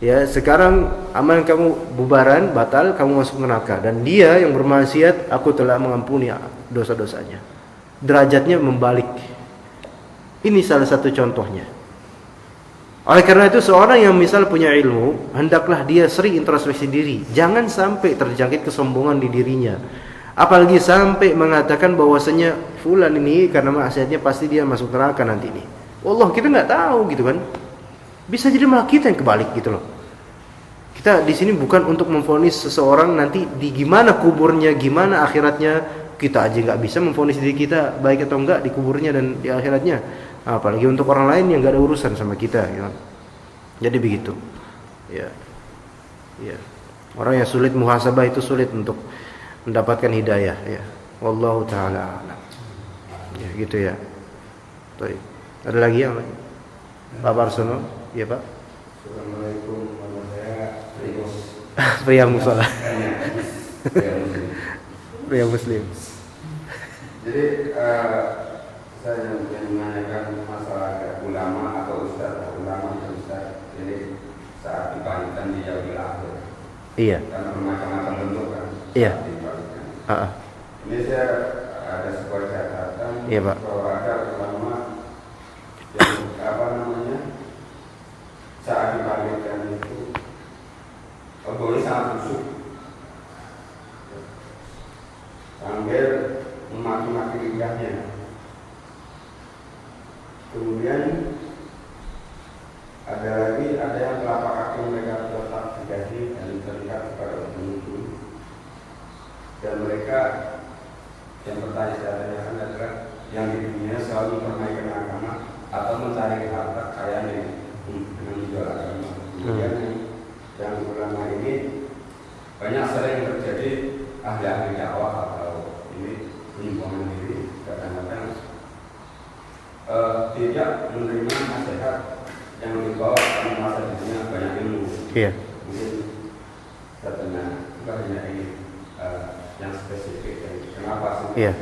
ya sekarang amalan kamu bubaran, batal, kamu masuk neraka. Dan dia yang bermaksiat, aku telah mengampuni dosa-dosanya. Derajatnya membalik. Ini salah satu contohnya. Oleh karena itu seorang yang misal punya ilmu, hendaklah dia sering introspeksi diri. Jangan sampai terjangkit kesombongan di dirinya. Apalagi sampai mengatakan bahwasanya fulan ini karena maksiatnya pasti dia masuk neraka nanti ini. Wallah, kita nggak tahu gitu kan. Bisa jadi malah kita yang kebalik gitu loh. Kita di sini bukan untuk memvonis seseorang nanti di gimana kuburnya, gimana akhiratnya. Kita aja nggak bisa memvonis diri kita baik atau enggak di kuburnya dan di akhiratnya. Apalagi untuk orang lain yang gak ada urusan sama kita ya. Jadi begitu ya. Orang yang sulit muhasabah itu sulit untuk mendapatkan hidayah ya. Wallahu ta'ala a'lam. Ya gitu ya. Baik. Ada lagi yang lain? Pak Barsono? Iya Pak. Assalamualaikum warahmatullahi wabarakatuh. Pria musola. Pria muslim. Jadi saya menanyakan masalah ulama atau ustaz jadi saat dibangkitkan di yaumil akhir. Iya. Karena bermacam-macam bentuk kan. Iya. Dibangkitkan. Ini saya ada sebuah catatan Iya, Pak. bahwa ada ulama yang saat dibangkitkan itu boleh sangat khusyuk sambil memaki-maki lidahnya. Kemudian Ada lagi, ada yang telapak kaki mereka terletak di kaki dan terikat kepada ujung. Dan mereka yang bertanya saya tanyakan adalah yang di dunia selalu mempermainkan agama atau mencari harta kekayaan dengan menjual agama. Kemudian yang ulama ini banyak sering terjadi ahli-ahli dakwah atau ini penyimpangan diri kadang-kadang tidak menerima nasihat yang dibawa karena masa dunia banyak ilmu. Iya. Mungkin katanya banyak ini yang spesifik. Kenapa sih? Iya.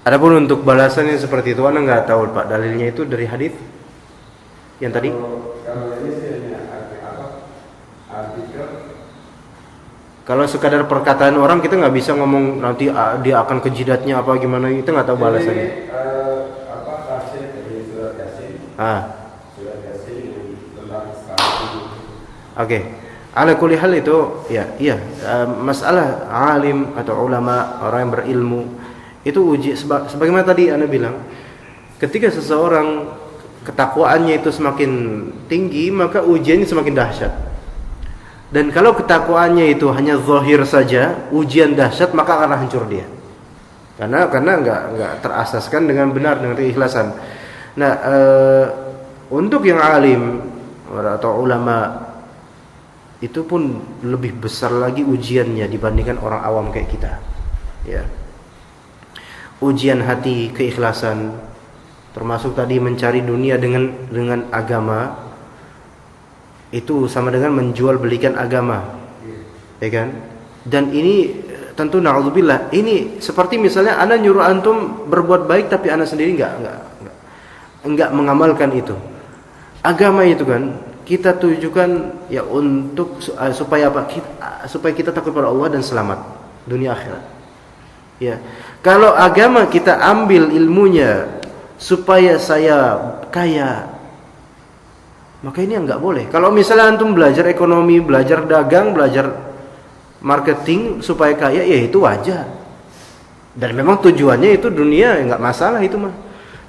Adapun untuk balasan yang seperti itu, Anda nggak tahu Pak dalilnya itu dari hadis yang tadi? Kalau ini sih artikel. Kalau sekadar perkataan orang kita nggak bisa ngomong nanti dia akan ke jidatnya apa gimana, itu nggak tahu balasannya. Ini tafsir dari surat Yasin. Surat Yasin tentang Oke. Ala kulli hal itu masalah alim atau ulama, orang yang berilmu itu uji sebagaimana tadi Anda bilang, ketika seseorang ketakwaannya itu semakin tinggi maka ujiannya semakin dahsyat. Dan kalau ketakwaannya itu hanya zahir saja, ujian dahsyat maka akan hancur dia. Karena enggak terasaskan dengan benar, dengan keikhlasan. Nah, untuk yang alim atau ulama itu pun lebih besar lagi ujiannya dibandingkan orang awam kayak kita. Ya. Ujian hati, keikhlasan, termasuk tadi mencari dunia dengan agama, itu sama dengan menjual belikan agama, ya kan? Dan ini tentu na'udzubillah, ini seperti misalnya Anda nyuruh antum berbuat baik tapi Anda sendiri enggak mengamalkan itu. Agama itu kan kita tujukan ya untuk supaya apa? Supaya kita takut pada Allah dan selamat dunia akhirat. Ya. Kalau agama kita ambil ilmunya supaya saya kaya, maka ini enggak boleh. Kalau misalnya antum belajar ekonomi, belajar dagang, belajar marketing supaya kaya, ya itu wajar. Dan memang tujuannya itu dunia, enggak masalah itu mah.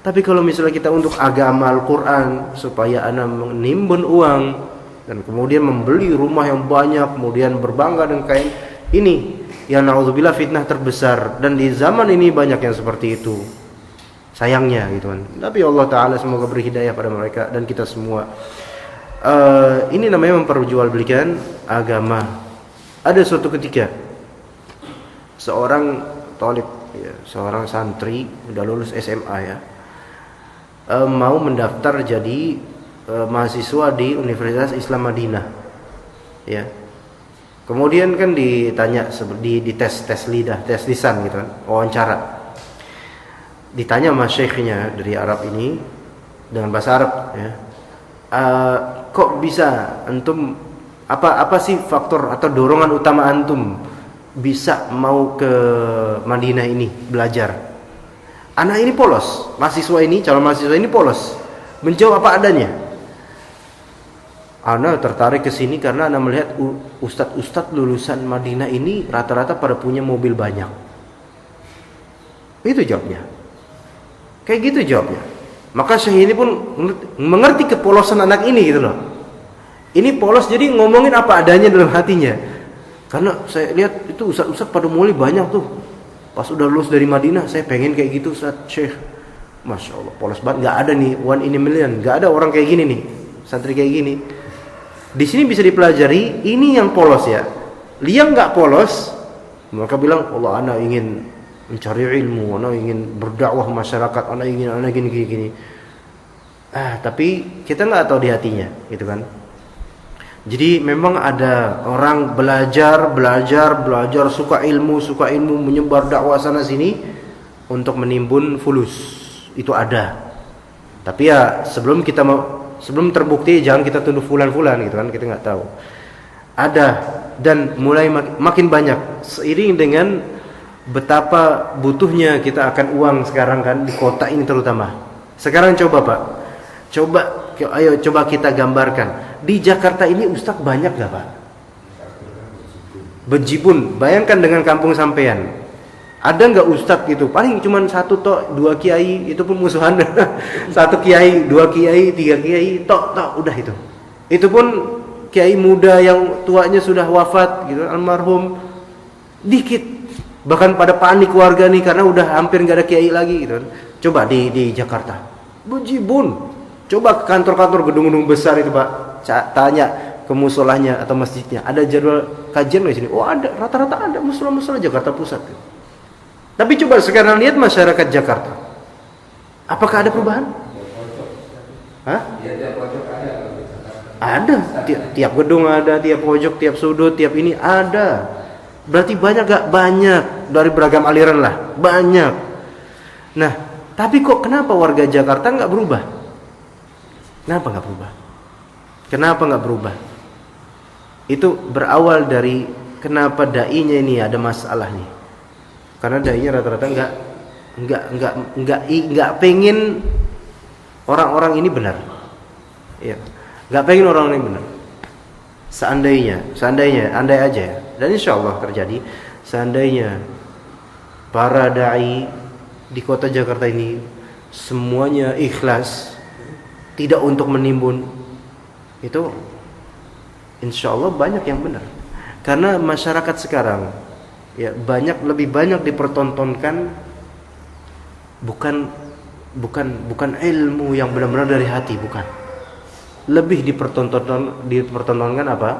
Tapi kalau misalnya kita untuk agama Al-Quran supaya anda menimbun uang dan kemudian membeli rumah yang banyak, kemudian berbangga dengan kain, ini yang na'udzubillah fitnah terbesar. Dan di zaman ini banyak yang seperti itu, sayangnya gitu kan. Tapi Allah Ta'ala semoga beri hidayah pada mereka dan kita semua. Ini namanya memperjualbelikan agama. Ada suatu ketika seorang talib, ya, seorang santri udah lulus SMA ya, mau mendaftar jadi mahasiswa di Universitas Islam Madinah, ya. Kemudian kan ditanya di tes lidah, tes lisan gitu kan, wawancara. Ditanya sama syekhnya dari Arab ini dengan bahasa Arab, ya. Kok bisa antum, apa sih faktor atau dorongan utama antum bisa mau ke Madinah ini belajar? Anak ini polos, calon mahasiswa ini polos, menjawab apa adanya. Ana tertarik ke sini karena ana melihat ustadz lulusan Madinah ini rata-rata pada punya mobil banyak. Itu jawabnya. Kayak gitu jawabnya. Maka Syekh ini pun mengerti kepolosan anak ini gitu loh. Ini polos jadi ngomongin apa adanya dalam hatinya. Karena saya lihat itu ustadz pada mulai banyak tuh. Pas udah lulus dari Madinah, saya pengen kayak gitu Ustadz Syekh. Masya Allah, polos banget. Gak ada nih, one in a million. Gak ada orang kayak gini nih, santri kayak gini. Di sini bisa dipelajari, ini yang polos ya. Yang gak polos, mereka bilang, Allah, ana ingin mencari ilmu, ana ingin berdakwah masyarakat, ana ingin gini. Tapi kita gak tahu di hatinya, gitu kan. Jadi memang ada orang belajar suka ilmu menyebar dakwah sana sini untuk menimbun fulus, itu ada. Tapi ya sebelum terbukti jangan kita tuduh fulan gitu kan, kita nggak tahu. Ada dan mulai makin banyak seiring dengan betapa butuhnya kita akan uang sekarang kan di kota ini terutama. Sekarang coba Pak, ayo kita gambarkan. Di Jakarta ini ustaz banyak gak Pak? Bejibun, bayangkan dengan kampung sampean. Ada nggak ustadz gitu? Paling cuma satu tok, 2 kiai, itu pun musuhan. 1 kiai, 2 kiai, 3 kiai, tok udah itu. Itu pun kiai muda yang tuanya sudah wafat gitu, almarhum, dikit. Bahkan pada panik warga nih karena udah hampir nggak ada kiai lagi gitu. Coba di Jakarta, bejibun. Coba ke kantor-kantor gedung-gedung besar itu Pak, tanya ke musolahnya atau masjidnya, ada jadwal kajian di sini? Oh ada, rata-rata ada musola-musola Jakarta Pusat. Gitu. Tapi coba sekarang lihat masyarakat Jakarta, apakah ada perubahan? Hah? Ada, tiap gedung ada, tiap pojok, tiap sudut, tiap ini ada. Berarti banyak gak? Banyak, dari beragam aliran lah, banyak. Nah, tapi kok kenapa warga Jakarta gak berubah? Kenapa gak berubah? Kenapa gak berubah? Itu berawal dari kenapa dai-nya ini ada masalah nih. Karena dai-nya rata-rata nggak pengen orang-orang ini benar. Iya. Nggak pengen orang-orang ini benar. Andai aja ya. Dan insya Allah terjadi. Seandainya para dai di kota Jakarta ini semuanya ikhlas, tidak untuk menimbun, itu insya Allah banyak yang benar. Karena masyarakat sekarang ya lebih banyak dipertontonkan bukan ilmu yang benar-benar dari hati, bukan. Lebih dipertontonkan apa?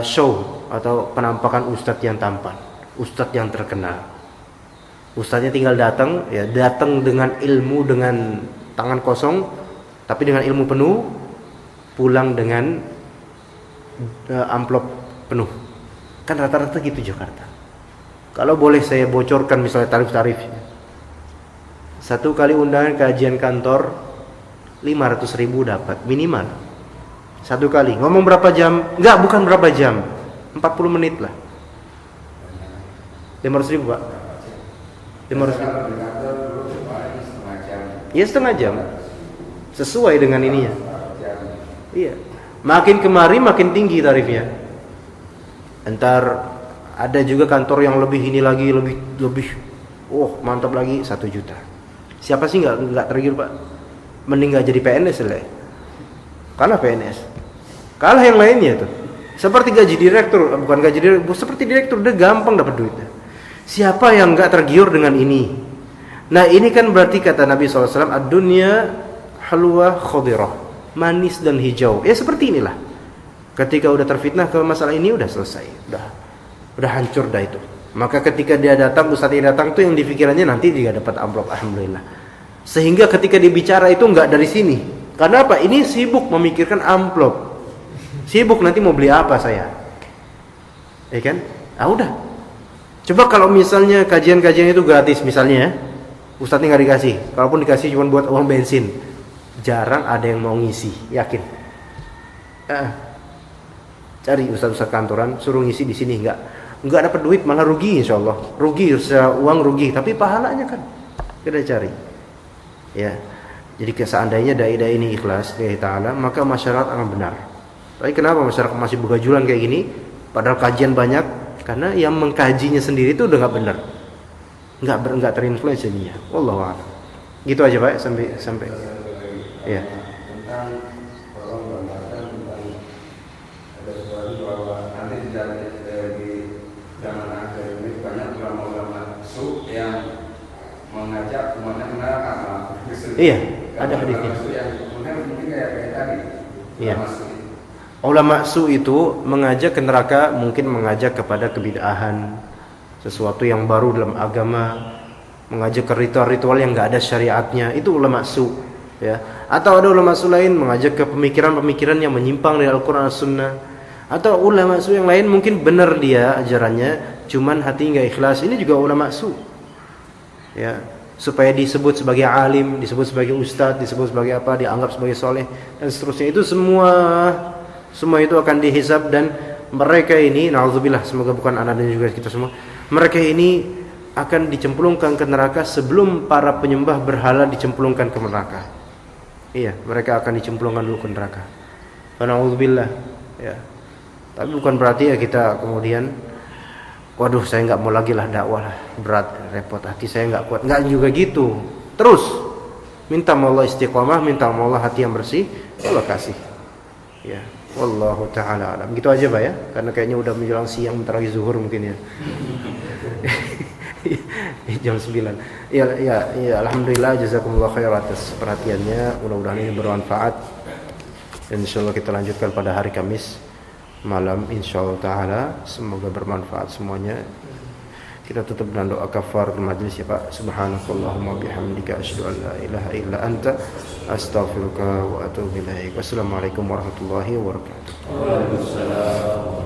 Show atau penampakan ustadz yang tampan, ustadz yang terkenal. Ustadznya tinggal datang dengan ilmu, dengan tangan kosong, tapi dengan ilmu penuh, pulang dengan amplop penuh. Kan rata-rata gitu Jakarta. Kalau boleh saya bocorkan misalnya tarif-tarifnya. 1 kali undangan kajian kantor 500.000 dapat minimal. 1 kali. Ngomong berapa jam? Enggak, bukan berapa jam. 40 menit lah. 500.000 Pak. 500.000. Iya, setengah jam. Sesuai dengan ininya. Iya. Makin kemari makin tinggi tarifnya. Entar ada juga kantor yang lebih ini lagi, lebih mantap lagi, 1 juta. Siapa sih nggak tergiur Pak? Mending nggak jadi PNS lah. Kalah PNS, kalah yang lainnya tuh. Seperti gaji direktur, bukan gaji direktur, seperti direktur udah gampang dapat duitnya. Siapa yang nggak tergiur dengan ini? Nah ini kan berarti kata Nabi SAW, ad-dunya halwa khadirah, manis dan hijau. Ya seperti inilah. Ketika udah terfitnah ke masalah ini udah selesai, udah hancur dah itu. Maka ketika dia datang, ustadznya datang tuh yang dipikirannya nanti dia dapat amplop, alhamdulillah. Sehingga ketika dibicara itu nggak dari sini. Karena apa? Ini sibuk memikirkan amplop, sibuk nanti mau beli apa saya, ya kan? Udah. Coba kalau misalnya kajian-kajian itu gratis misalnya, ustadznya nggak dikasih. Kalaupun dikasih cuma buat uang bensin, jarang ada yang mau ngisi, yakin. Cari ustaz-ustaz kantoran, suruh ngisi di sini, enggak dapat duit, malah rugi insyaallah. Rugi secara uang rugi, tapi pahalanya kan kita cari. Ya. Jadi seandainya dai-dai ini ikhlas lillahi taala, maka masyarakat akan benar. Tapi kenapa masyarakat masih begajulan kayak gini? Padahal kajian banyak, karena yang mengkajinya sendiri itu udah enggak benar. Enggak terinfluence jadinya. Wallahu a'lam. Gitu aja Pak, sampai. Ya. Mengajak umatnya ke neraka. Iya, ada hadisnya. Iya. Ulama su itu mengajak ke neraka, mungkin mengajak kepada kebid'ahan, sesuatu yang baru dalam agama, mengajak ke ritual-ritual yang enggak ada syariatnya, itu ulama su, ya. Atau ada ulama su lain mengajak ke pemikiran-pemikiran yang menyimpang dari Al-Qur'an dan Sunnah. Atau ulama su yang lain mungkin benar dia ajarannya, cuman hati enggak ikhlas. Ini juga ulama su. Ya, supaya disebut sebagai alim, disebut sebagai ustadz, disebut sebagai apa, dianggap sebagai soleh dan seterusnya. Itu semua itu akan dihisab, dan mereka ini, na'udzubillah, semoga bukan anak dan juga kita semua, mereka ini akan dicemplungkan ke neraka sebelum para penyembah berhala dicemplungkan ke neraka. Iya, mereka akan dicemplungkan dulu ke neraka. Na'udzubillah, ya. Tapi bukan berarti ya kita kemudian waduh saya nggak mau lagi lah dakwah lah, berat, repot, hati saya nggak kuat. Nggak juga gitu. Terus minta sama Allah istiqomah, minta sama Allah hati yang bersih, Allah kasih. Ya, wallahu taala alam. Gitu aja Pak ya, karena kayaknya udah menjelang siang, bentar lagi zuhur mungkin ya. Jam 9. Ya, alhamdulillah, jazakumullah khair atas perhatiannya. Mudah-mudahan ini bermanfaat. Dan insyaallah kita lanjutkan pada hari Kamis malam insyaallah taala. Semoga bermanfaat semuanya. Kita tutup dengan doa kafaratul majlis ya Pak. Subhanakallahumma bihamdika asyhadu an la ilaha illa anta astaghfiruka wa atubu ilaik. Wassalamualaikum warahmatullahi wabarakatuh. Waalaikumsalam.